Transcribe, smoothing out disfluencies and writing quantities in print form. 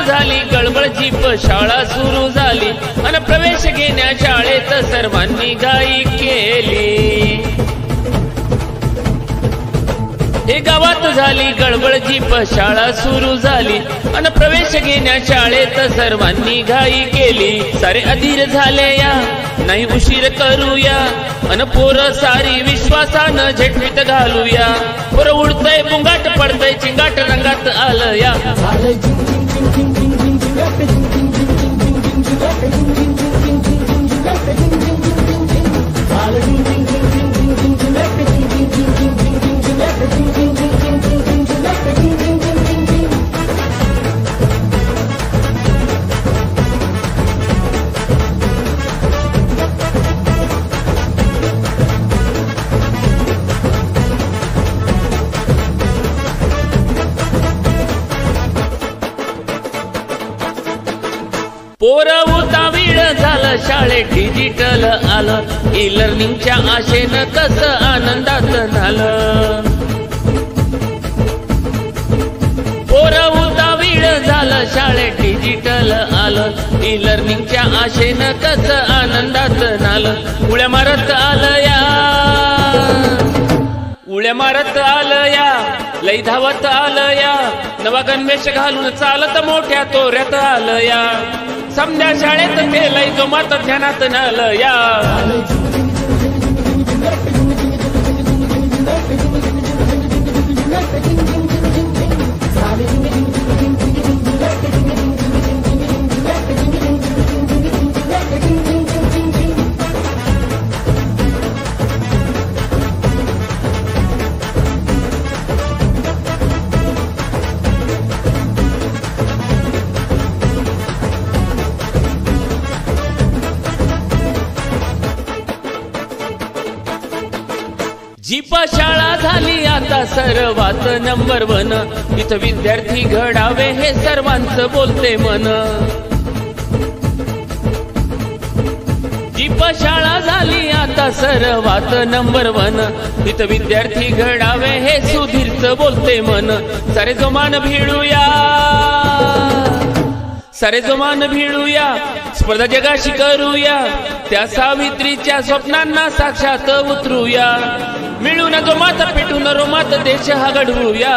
झाली गडबड जीप शाळा सुरू झाली अन प्रवेश घेण्या शाळेत सर्वांनी घाई केली। हे गावात झाली गडबड जीप शाळा सुरू झाली अन प्रवेश घेण्या शाळेत सर्वांनी घाई केली। सारे अधीर झाले या नाही उशीर करूया अन पोर सारी विश्वासानं झेटवीत घालूया। पोर उडतय बुंगाट पडतय चिंगाट रंगात आलं या। पोर उतावीळ झालं शाळेत डिजिटल आलं ई लर्निंगच्या आशेनं कसं आनंदात झालं। पोर उतावीळ झालं शाळेत डिजिटल आलं ई लर्निंगच्या आशेनं कसं आनंदात झालं। उड्या मारत आलं या उड्या मारत आलं या लई धावत आलं या नवा गणवेश घालून चालत मोठ्या तोऱ्यात आलं या। समजा शाळेत केलंय जोमात ध्यानात नालं या। जीप शाळा झाली आता सर्वात नंबर 1 इथं विद्यार्थी घडावे हे सर्वांचं बोलते मन। जीप शाळा झाली आता सर्वात नंबर 1 इथं विद्यार्थी घडावे हे सुधीरचं बोलते मन। सारे जोमान भिडूया सारे जोमान भिडूया स्पर्धा जगाशी करूया त्या सावित्रीच्या स्वप्नांना साक्षात उतरूया। मिळून जोमात पेटून रोमात देश हा घडवूया।